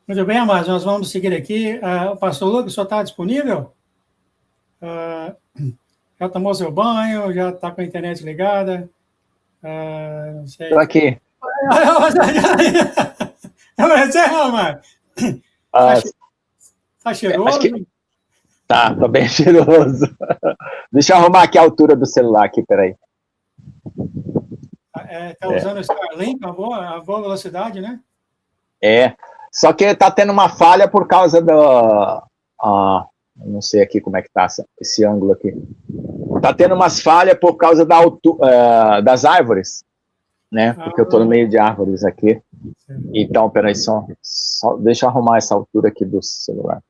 Muito bem, mas nós vamos seguir aqui. O pastor Lucas só está disponível? Já tomou seu banho? Já está com a internet ligada? Não Estou sei. aqui. Mano. Ah, Tá acho cheiroso? que tá bem cheiroso. Deixa eu arrumar aqui a altura do celular aqui, peraí. Tá usando o Starlink a boa velocidade, né? Só que tá tendo uma falha por causa do... não sei aqui como é que tá esse ângulo aqui. Tá tendo umas falhas por causa das árvores, né? Porque eu tô no meio de árvores aqui. Então, peraí, só deixa eu arrumar essa altura aqui do celular.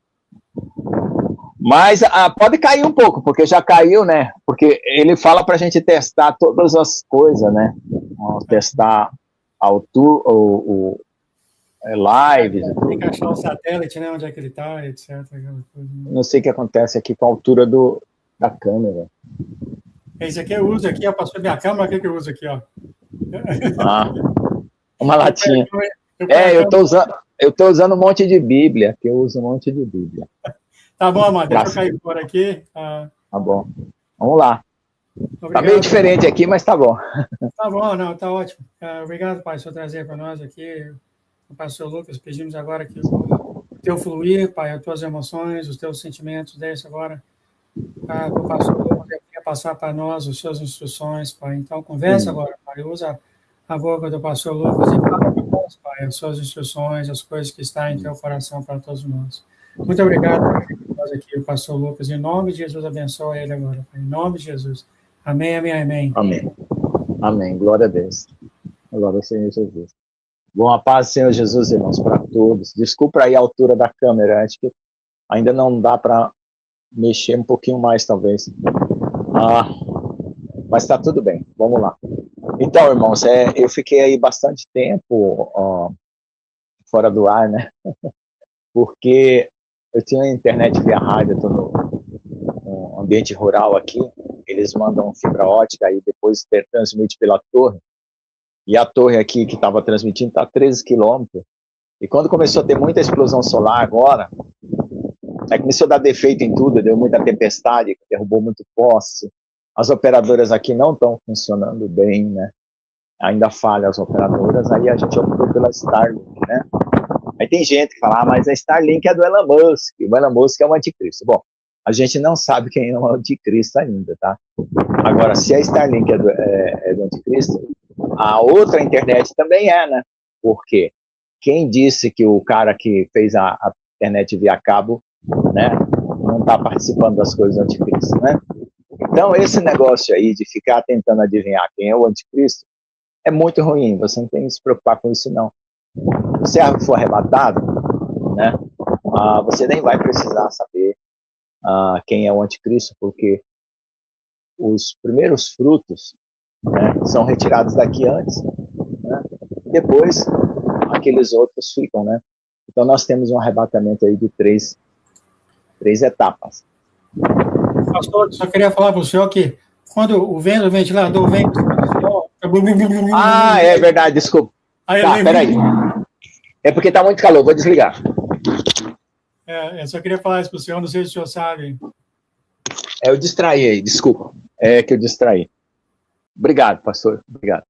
Mas pode cair um pouco, porque já caiu, né? Porque ele fala pra gente testar todas as coisas, né? Testar a altura, lives. Tem que achar o satélite, né? Onde é que ele está, etc. Não sei o que acontece aqui com a altura da câmera. Esse aqui eu uso aqui, passou minha câmera, o que eu uso aqui, ó? Uma latinha. Eu tô usando um monte de Bíblia, que eu uso um monte de Bíblia. Tá bom, Amado, deixa eu cair fora aqui. Tá bom. Vamos lá. Obrigado. Tá meio diferente aqui, mas tá bom. Tá bom, não, tá ótimo. Obrigado, Pai, por trazer para nós aqui. O pastor Lucas, pedimos agora que o teu fluir, Pai, as tuas emoções, os teus sentimentos, deixa agora para o pastor Lucas passar para nós as suas instruções, Pai. Então, conversa agora, Pai, usa a boca do pastor Lucas e fala para nós, Pai, as suas instruções, as coisas que estão em teu coração para todos nós. Muito obrigado por nós aqui, o pastor Lucas. Em nome de Jesus, abençoa ele agora, Pai. Em nome de Jesus. Amém, amém, amém. Amém. Amém. Glória a Deus. Glória ao Senhor Jesus. Bom, a paz do Senhor Jesus, irmãos, para todos. Desculpa aí a altura da câmera, acho que ainda não dá para mexer um pouquinho mais, talvez. Mas está tudo bem, vamos lá. Então, irmãos, eu fiquei aí bastante tempo fora do ar, né? Porque eu tinha internet via rádio, estou no ambiente rural aqui, eles mandam fibra ótica e depois transmite pela torre. E a torre aqui que estava transmitindo está a 13 quilômetros. E quando começou a ter muita explosão solar agora, começou a dar defeito em tudo, deu muita tempestade, derrubou muito poste. As operadoras aqui não estão funcionando bem, né? Ainda falham as operadoras, aí a gente optou pela Starlink, né? Aí tem gente que fala, mas a Starlink é do Elon Musk, o Elon Musk é o anticristo. Bom, a gente não sabe quem é o anticristo ainda, tá? Agora, se a Starlink é do anticristo, a outra internet também né? Porque quem disse que o cara que fez a internet via cabo, né, não está participando das coisas do anticristo, né? Então, esse negócio aí de ficar tentando adivinhar quem é o anticristo é muito ruim, você não tem que se preocupar com isso, não. Se você for arrebatado, né, você nem vai precisar saber quem é o anticristo, porque os primeiros frutos, né, são retirados daqui antes, né, depois aqueles outros ficam, né? Então nós temos um arrebatamento aí de três etapas. Pastor, só queria falar para o senhor que quando o ventilador vem... É verdade, desculpa. Tá, peraí. É porque tá muito calor, vou desligar. Eu só queria falar isso para o senhor, não sei se o senhor sabe. Eu distraí aí, desculpa. É que eu distraí. Obrigado, pastor. Obrigado.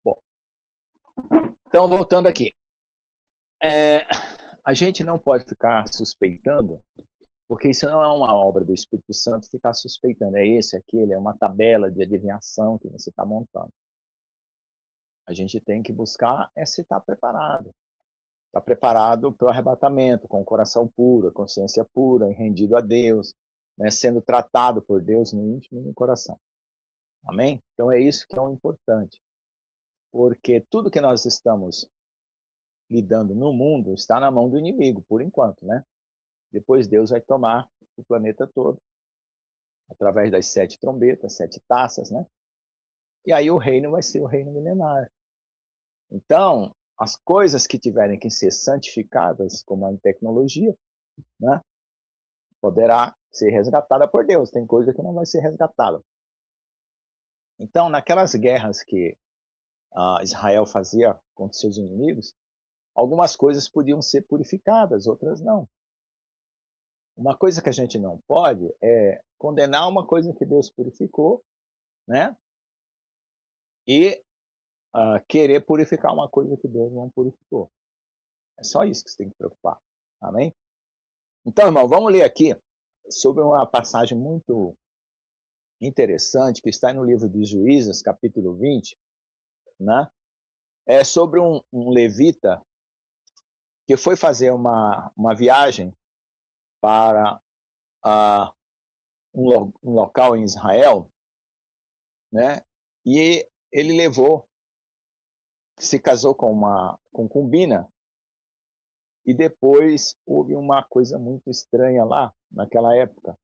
Bom, então, voltando aqui. A gente não pode ficar suspeitando, porque isso não é uma obra do Espírito Santo ficar suspeitando. É esse, aquele, é uma tabela de adivinhação que você está montando. A gente tem que buscar se estar preparado. Está preparado para o arrebatamento, com o coração puro, a consciência pura, rendido a Deus, né, sendo tratado por Deus no íntimo e no coração. Amém? Então é isso que é o importante. Porque tudo que nós estamos lidando no mundo está na mão do inimigo, por enquanto, né? Depois Deus vai tomar o planeta todo, através das 7 trombetas, 7 taças, né? E aí o reino vai ser o reino milenário. Então, as coisas que tiverem que ser santificadas, como a tecnologia, né, poderá ser resgatada por Deus. Tem coisa que não vai ser resgatada. Então, naquelas guerras que Israel fazia contra seus inimigos, algumas coisas podiam ser purificadas, outras não. Uma coisa que a gente não pode é condenar uma coisa que Deus purificou, né? E querer purificar uma coisa que Deus não purificou. É só isso que você tem que preocupar. Amém? Então, irmão, vamos ler aqui sobre uma passagem muito interessante que está no livro de Juízes, capítulo 20, né? É sobre um levita que foi fazer uma viagem para um local em Israel, né? E ele se casou com uma concubina, e depois houve uma coisa muito estranha lá, naquela época.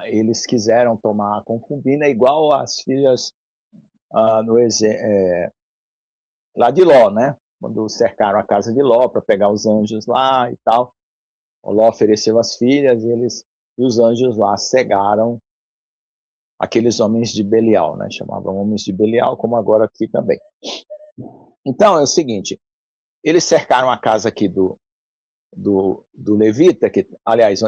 Eles quiseram tomar a concubina igual as filhas lá de Ló, né? Quando cercaram a casa de Ló para pegar os anjos lá e tal. O Ló ofereceu as filhas e os anjos lá cegaram aqueles homens de Belial, né? Chamavam homens de Belial, como agora aqui também. Então, é o seguinte, eles cercaram a casa aqui do levita, que, aliás,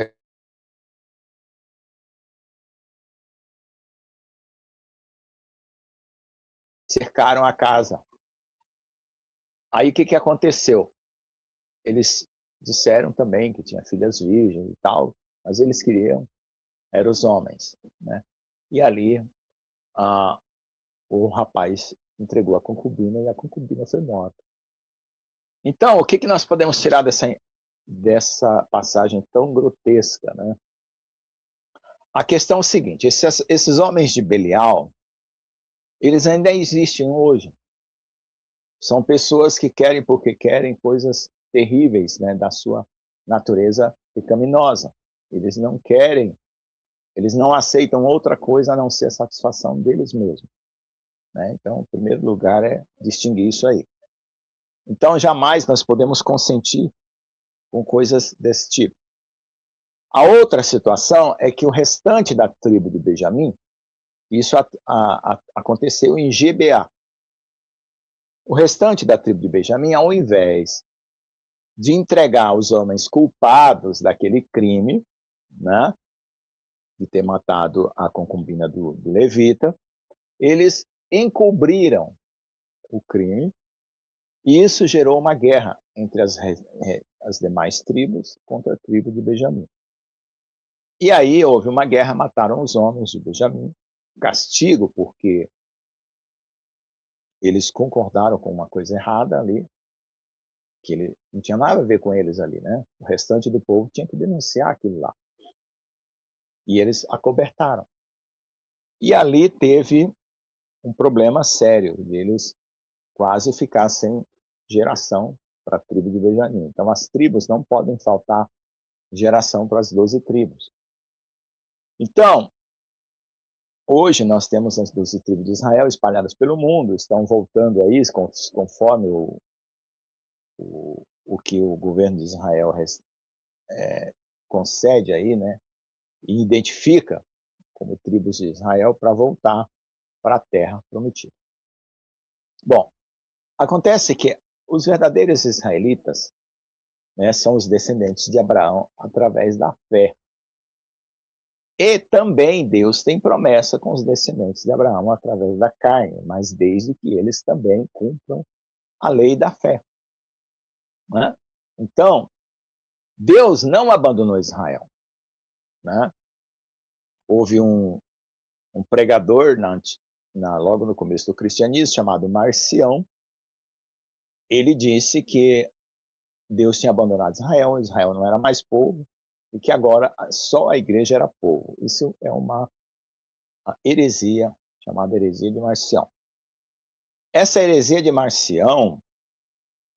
cercaram a casa. Aí, o que aconteceu? Eles disseram também que tinha filhas virgens e tal, mas eles queriam, eram os homens, né? E ali, o rapaz entregou a concubina e a concubina foi morta. Então, o que nós podemos tirar dessa passagem tão grotesca, né? A questão é o seguinte, esses homens de Belial, eles ainda existem hoje. São pessoas que querem, porque querem, coisas terríveis, né, da sua natureza pecaminosa. Eles não querem, eles não aceitam outra coisa a não ser a satisfação deles mesmos, né? Então, em primeiro lugar, é distinguir isso aí. Então, jamais nós podemos consentir com coisas desse tipo. A outra situação é que o restante da tribo de Benjamim, isso aconteceu em Gibeá. O restante da tribo de Benjamim, ao invés de entregar os homens culpados daquele crime, né, de ter matado a concubina do levita, eles encobriram o crime, e isso gerou uma guerra entre as demais tribos contra a tribo de Benjamim. E aí houve uma guerra, mataram os homens de Benjamim, castigo porque eles concordaram com uma coisa errada ali, que ele não tinha nada a ver com eles ali, né? O restante do povo tinha que denunciar aquilo lá. E eles acobertaram. E ali teve um problema sério, de eles quase ficar sem geração para a tribo de Benjamim. Então as tribos não podem faltar geração para as 12 tribos. Então, hoje nós temos as 12 tribos de Israel espalhadas pelo mundo, estão voltando aí, conforme o que o governo de Israel concede aí, né, e identifica como tribos de Israel para voltar para a terra prometida. Bom, acontece que os verdadeiros israelitas, né, são os descendentes de Abraão através da fé. E também Deus tem promessa com os descendentes de Abraão através da carne, mas desde que eles também cumpram a lei da fé, né? Então, Deus não abandonou Israel, né? Houve um pregador logo no começo do cristianismo, chamado Marcião. Ele disse que Deus tinha abandonado Israel, Israel não era mais povo, e que agora só a igreja era povo. Isso é uma heresia, chamada heresia de Marcião. Essa heresia de Marcião,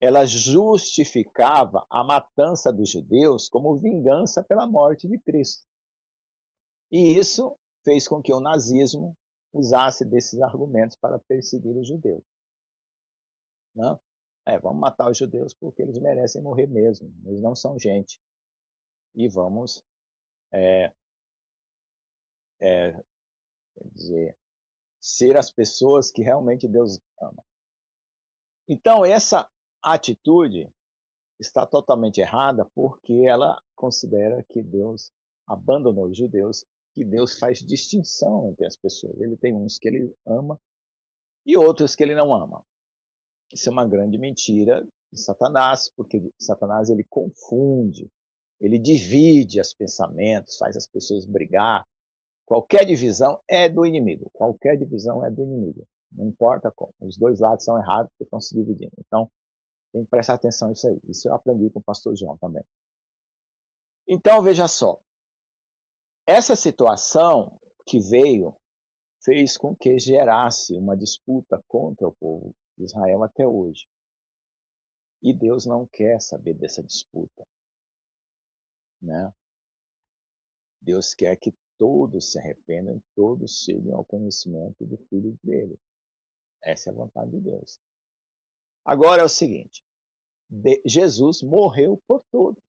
ela justificava a matança dos judeus como vingança pela morte de Cristo. E isso fez com que o nazismo usasse desses argumentos para perseguir os judeus. Não? Vamos matar os judeus porque eles merecem morrer mesmo, eles não são gente. E vamos, quer dizer, ser as pessoas que realmente Deus ama. Então, essa a atitude está totalmente errada porque ela considera que Deus abandonou os judeus, que Deus faz distinção entre as pessoas. Ele tem uns que ele ama e outros que ele não ama. Isso é uma grande mentira de Satanás, porque Satanás ele confunde, ele divide os pensamentos, faz as pessoas brigar. Qualquer divisão é do inimigo, qualquer divisão é do inimigo. Não importa como, os dois lados são errados porque estão se dividindo. Então, tem que prestar atenção nisso aí. Isso eu aprendi com o pastor João também. Então, veja só. Essa situação que veio fez com que gerasse uma disputa contra o povo de Israel até hoje. E Deus não quer saber dessa disputa, né? Deus quer que todos se arrependam, todos cheguem ao conhecimento do Filho dele. Essa é a vontade de Deus. Agora é o seguinte, Jesus morreu por todos.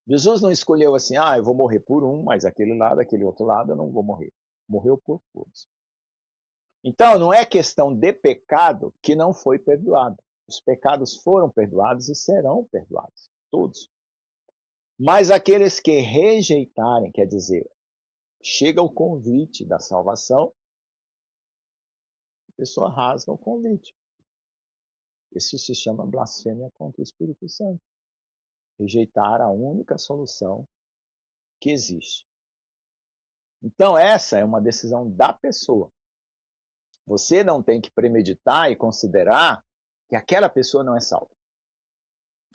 Jesus não escolheu assim, eu vou morrer por um, mas aquele outro lado eu não vou morrer. Morreu por todos. Então, não é questão de pecado que não foi perdoado. Os pecados foram perdoados e serão perdoados, todos. Mas aqueles que rejeitarem, quer dizer, chega o convite da salvação, a pessoa rasga o convite. Isso se chama blasfêmia contra o Espírito Santo. Rejeitar a única solução que existe. Então, essa é uma decisão da pessoa. Você não tem que premeditar e considerar que aquela pessoa não é salva.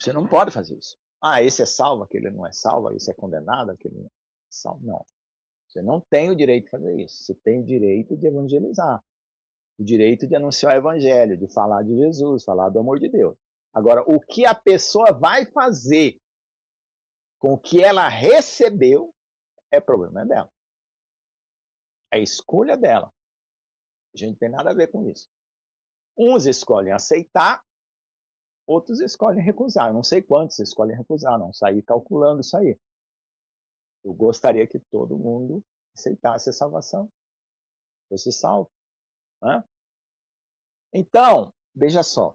Você não pode fazer isso. Esse é salvo, aquele não é salvo, esse é condenado, aquele não é salvo. Não. Você não tem o direito de fazer isso. Você tem o direito de evangelizar. O direito de anunciar o evangelho, de falar de Jesus, falar do amor de Deus. Agora, o que a pessoa vai fazer com o que ela recebeu é problema dela. É a escolha dela. A gente não tem nada a ver com isso. Uns escolhem aceitar, outros escolhem recusar. Eu não sei quantos escolhem recusar, não saí calculando isso aí. Eu gostaria que todo mundo aceitasse a salvação, fosse salvo. Né? Então, veja só.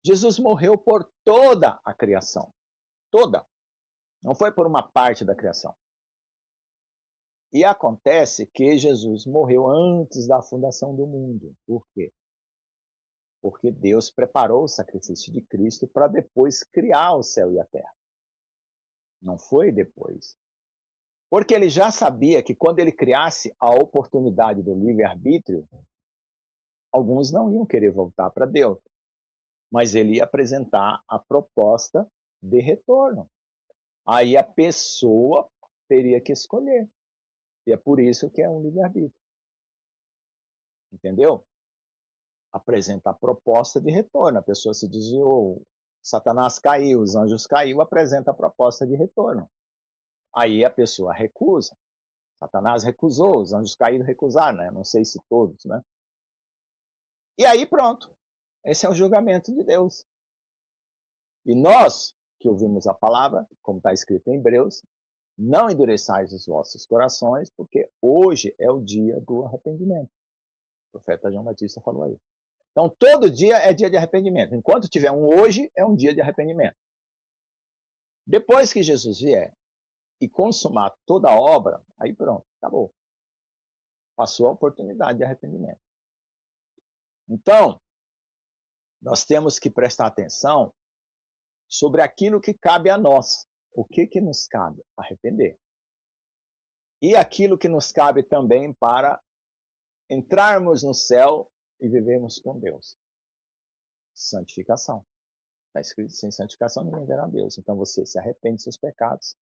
Jesus morreu por toda a criação. Toda. Não foi por uma parte da criação. E acontece que Jesus morreu antes da fundação do mundo. Por quê? Porque Deus preparou o sacrifício de Cristo para depois criar o céu e a terra. Não foi depois. Porque ele já sabia que quando ele criasse a oportunidade do livre-arbítrio, alguns não iam querer voltar para Deus. Mas ele ia apresentar a proposta de retorno. Aí a pessoa teria que escolher. E é por isso que é um livre-arbítrio. Entendeu? Apresenta a proposta de retorno. A pessoa se desviou, Satanás caiu, os anjos caiu, apresenta a proposta de retorno. Aí a pessoa recusa. Satanás recusou, os anjos caíram recusaram, né? Não sei se todos, né? E aí pronto. Esse é o julgamento de Deus. E nós, que ouvimos a palavra, como está escrito em Hebreus, não endureçais os vossos corações, porque hoje é o dia do arrependimento. O profeta João Batista falou aí. Então, todo dia é dia de arrependimento. Enquanto tiver um hoje, é um dia de arrependimento. Depois que Jesus vier e consumar toda a obra, aí pronto, acabou. Passou a oportunidade de arrependimento. Então, nós temos que prestar atenção sobre aquilo que cabe a nós. O que nos cabe? Arrepender. E aquilo que nos cabe também para entrarmos no céu e vivermos com Deus. Santificação. Está escrito, sem santificação ninguém verá a Deus. Então você se arrepende dos seus pecados,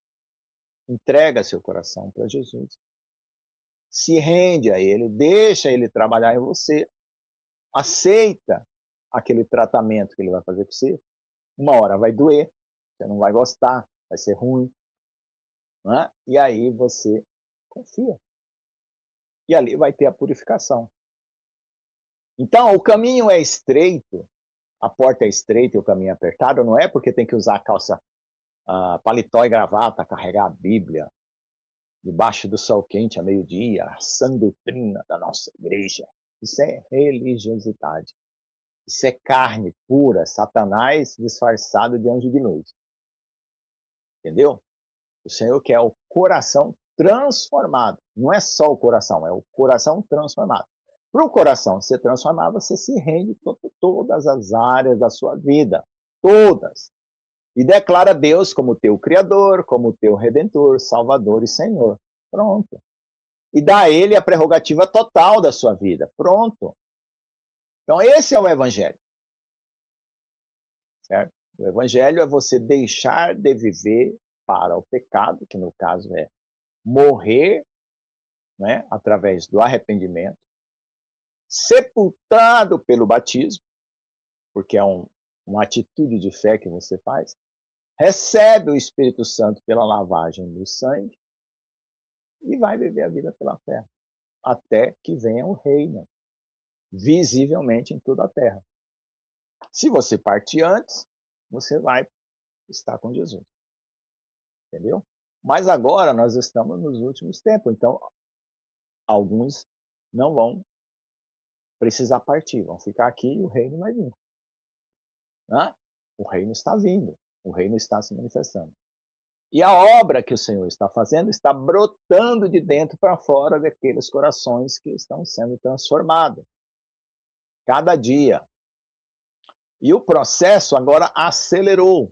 entrega seu coração para Jesus, se rende a Ele, deixa Ele trabalhar em você, aceita aquele tratamento que Ele vai fazer com você. Uma hora vai doer, você não vai gostar, vai ser ruim, né? E aí você confia. E ali vai ter a purificação. Então, o caminho é estreito, a porta é estreita e o caminho é apertado, não é porque tem que usar calça, paletó e gravata, carregar a Bíblia, debaixo do sol quente, a meio-dia, a sã doutrina da nossa igreja. Isso é religiosidade. Isso é carne pura, Satanás disfarçado de anjo de luz. Entendeu? O Senhor quer o coração transformado. Não é só o coração, é o coração transformado. Para o coração ser transformado, você se rende todas as áreas da sua vida. Todas. E declara Deus como teu Criador, como teu Redentor, Salvador e Senhor. Pronto. E dá a Ele a prerrogativa total da sua vida. Pronto. Então esse é o Evangelho. Certo? O Evangelho é você deixar de viver para o pecado, que no caso é morrer, né, através do arrependimento, sepultado pelo batismo, porque é uma atitude de fé que você faz, recebe o Espírito Santo pela lavagem do sangue e vai viver a vida pela fé, até que venha o reino, visivelmente em toda a terra. Se você partir antes, você vai estar com Jesus. Entendeu? Mas agora nós estamos nos últimos tempos, então alguns não vão precisar partir, vão ficar aqui e o reino vai vir. Né? O reino está vindo, o reino está se manifestando. E a obra que o Senhor está fazendo está brotando de dentro para fora daqueles corações que estão sendo transformados. Cada dia. E o processo agora acelerou.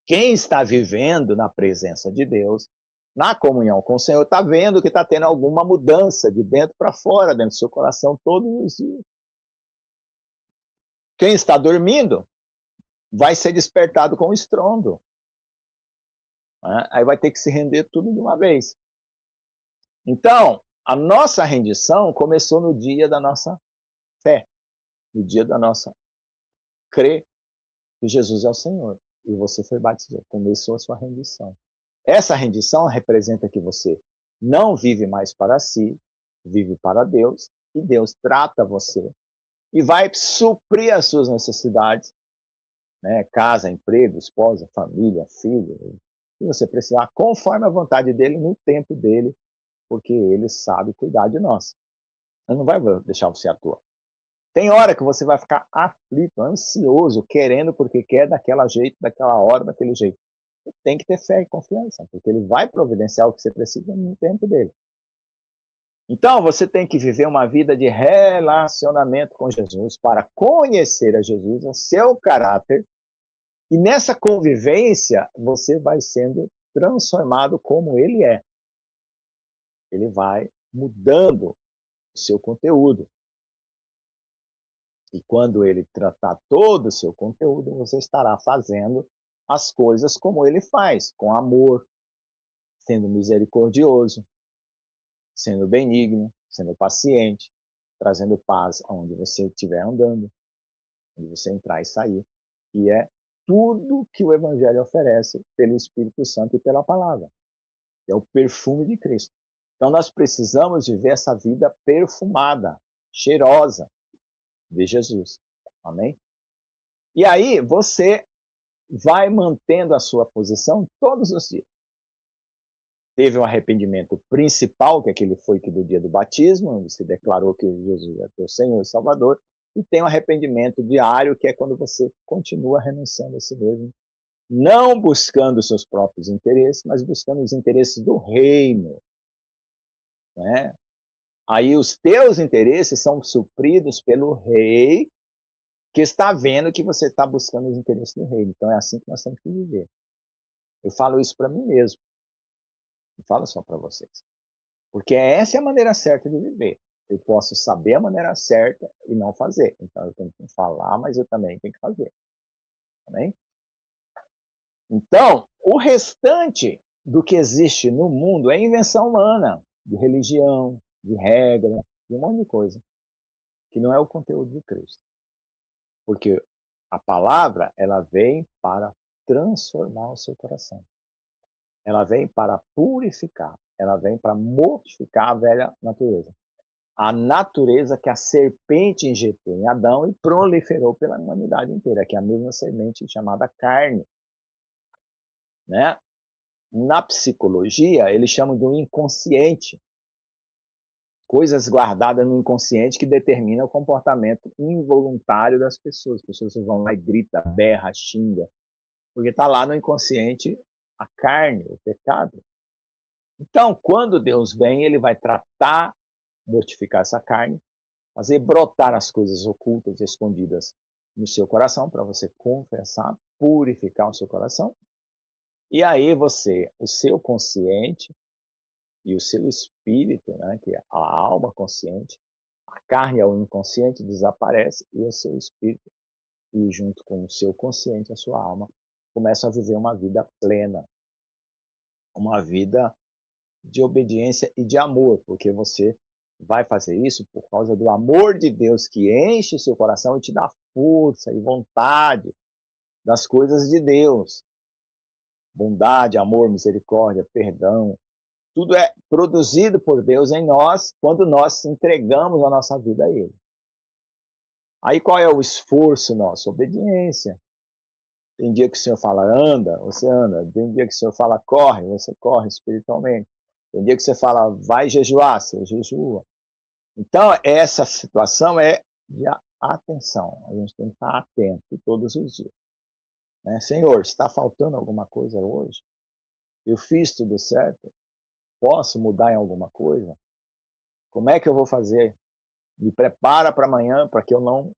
Quem está vivendo na presença de Deus, na comunhão com o Senhor, está vendo que está tendo alguma mudança de dentro para fora, dentro do seu coração, todos os dias. Quem está dormindo vai ser despertado com estrondo. Aí vai ter que se render tudo de uma vez. Então, a nossa rendição começou no dia da nossa fé, no dia da nossa crer que Jesus é o Senhor. E você foi batizado, começou a sua rendição. Essa rendição representa que você não vive mais para si, vive para Deus, e Deus trata você e vai suprir as suas necessidades, né? Casa, emprego, esposa, família, filho, e você precisar, conforme a vontade dele, no tempo dele, porque ele sabe cuidar de nós. Ele não vai deixar você à toa. Tem hora que você vai ficar aflito, ansioso, querendo porque quer daquela jeito, daquela hora, daquele jeito. Você tem que ter fé e confiança, porque ele vai providenciar o que você precisa no tempo dele. Então, você tem que viver uma vida de relacionamento com Jesus para conhecer a Jesus, o seu caráter, e nessa convivência você vai sendo transformado como ele é. Ele vai mudando o seu conteúdo. E quando ele tratar todo o seu conteúdo, você estará fazendo as coisas como ele faz, com amor, sendo misericordioso, sendo benigno, sendo paciente, trazendo paz aonde você estiver andando, onde você entrar e sair. E é tudo que o Evangelho oferece pelo Espírito Santo e pela palavra. É o perfume de Cristo. Então nós precisamos viver essa vida perfumada, cheirosa de Jesus. Amém? E aí você vai mantendo a sua posição todos os dias. Teve um arrependimento principal, que aquele foi que do dia do batismo, onde se declarou que Jesus é teu Senhor e Salvador, e tem um arrependimento diário, que é quando você continua renunciando a si mesmo, não buscando os seus próprios interesses, mas buscando os interesses do reino. Né? Aí os teus interesses são supridos pelo rei, que está vendo que você está buscando os interesses do reino. Então é assim que nós temos que viver. Eu falo isso para mim mesmo. Não falo só para vocês. Porque essa é a maneira certa de viver. Eu posso saber a maneira certa e não fazer. Então eu tenho que falar, mas eu também tenho que fazer. Amém? Então, o restante do que existe no mundo é invenção humana, de religião, de regra, de um monte de coisa, que não é o conteúdo de Cristo. Porque a palavra, ela vem para transformar o seu coração. Ela vem para purificar, ela vem para mortificar a velha natureza. A natureza que a serpente injetou em Adão e proliferou pela humanidade inteira, que é a mesma semente chamada carne. Né? Na psicologia, eles chamam de um inconsciente. coisas guardadas no inconsciente que determinam o comportamento involuntário das pessoas. As pessoas vão lá e gritam, berra, xinga, porque está lá no inconsciente a carne, o pecado. Então, quando Deus vem, ele vai tratar, mortificar essa carne, fazer brotar as coisas ocultas, escondidas no seu coração, para você confessar, purificar o seu coração. E aí você, o seu consciente e o seu espírito, né, que é a alma consciente, a carne é o inconsciente, desaparece, e o seu espírito, e junto com o seu consciente, a sua alma, começam a viver uma vida plena, uma vida de obediência e de amor, porque você vai fazer isso por causa do amor de Deus que enche o seu coração e te dá força e vontade das coisas de Deus. Bondade, amor, misericórdia, perdão, tudo é produzido por Deus em nós quando nós entregamos a nossa vida a Ele. Aí qual é o esforço nosso? Obediência. Tem dia que o Senhor fala anda, você anda. Tem dia que o Senhor fala corre, você corre espiritualmente. Tem dia que você fala vai jejuar, você jejua. Então essa situação é de atenção. A gente tem que estar atento todos os dias. Né? Senhor, está faltando alguma coisa hoje? Eu fiz tudo certo? Posso mudar em alguma coisa? Como é que eu vou fazer? Me prepara para amanhã para que eu não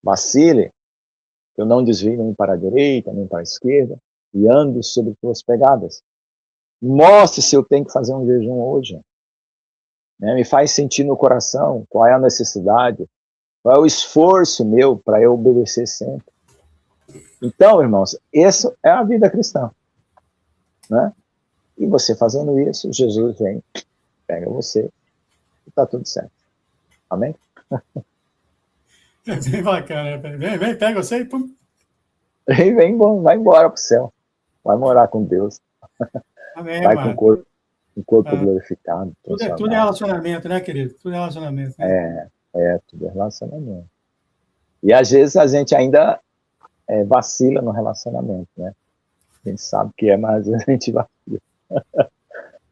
vacile, que eu não desvie nem para a direita, nem para a esquerda, e ande sobre tuas pegadas. Mostre se eu tenho que fazer um jejum hoje. Né? Me faz sentir no coração qual é a necessidade, qual é o esforço meu para eu obedecer sempre. Então, irmãos, essa é a vida cristã. Né? E você fazendo isso, Jesus vem, pega você, e está tudo certo. Amém? É bem bacana. Vem, pega você e pum. E vai embora para o céu. Vai morar com Deus. Amém, vai mano. com o corpo glorificado. Tudo é relacionamento, né, querido? Tudo é relacionamento. Né? Tudo é relacionamento. E às vezes a gente ainda vacila no relacionamento, né? A gente sabe que mas a gente vacila.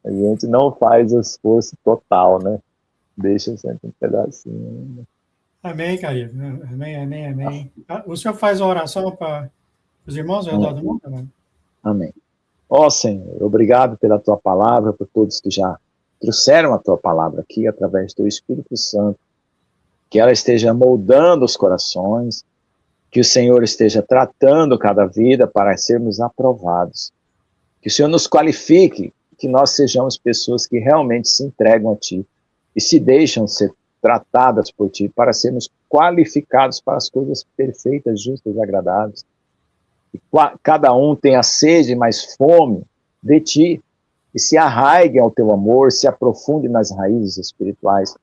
A gente não faz o esforço total, né? Deixa sempre um pedacinho. Amém, querido. Amém. O senhor faz a oração para os irmãos ao redor do mundo, mano? Amém. Ó Senhor, obrigado pela tua palavra, por todos que já trouxeram a tua palavra aqui através do Espírito Santo, que ela esteja moldando os corações, que o Senhor esteja tratando cada vida para sermos aprovados, que o Senhor nos qualifique, que nós sejamos pessoas que realmente se entregam a Ti e se deixam ser tratadas por Ti para sermos qualificados para as coisas perfeitas, justas e agradáveis. E cada um tenha sede e mais fome de Ti e se arraigue ao Teu amor, se aprofunde nas raízes espirituais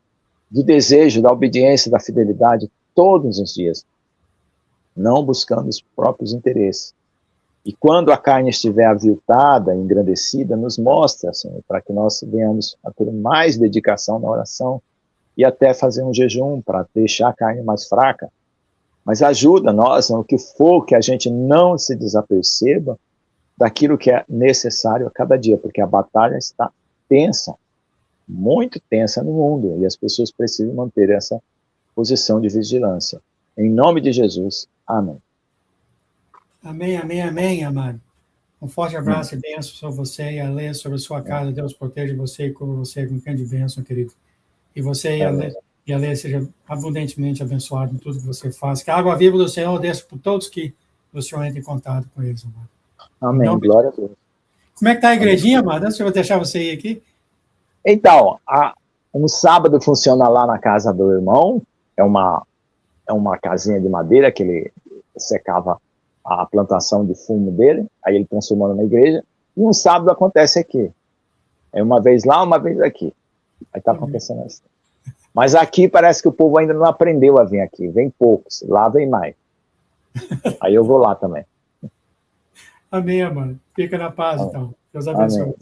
do desejo, da obediência, da fidelidade todos os dias, não buscando os próprios interesses. E quando a carne estiver aviltada, engrandecida, nos mostra, Senhor, para que nós venhamos a ter mais dedicação na oração e até fazer um jejum para deixar a carne mais fraca. Mas ajuda nós, no que for, que a gente não se desaperceba daquilo que é necessário a cada dia, porque a batalha está tensa, muito tensa no mundo, e as pessoas precisam manter essa posição de vigilância. Em nome de Jesus, amém. Amém, amado. Um forte abraço e bênção sobre você e a Lê, sobre a sua casa. Deus proteja você e cubra você com grande bênção, querido. E você e a Lê seja abundantemente abençoado em tudo que você faz. Que a água viva do Senhor desça por todos que o Senhor entre em contato com eles, amado. Amém, glória a Deus. Como é que está a igrejinha, amado? Antes de eu deixar você ir aqui. Então, um sábado funciona lá na casa do irmão, é uma casinha de madeira que ele secava a plantação de fumo dele, aí ele transformou numa igreja, e um sábado acontece aqui. É uma vez lá, uma vez aqui. Aí está acontecendo assim. Mas aqui parece que o povo ainda não aprendeu a vir aqui, vem poucos, lá vem mais. Aí eu vou lá também. Amém, amado. Fica na paz, então. Deus abençoe. Amém.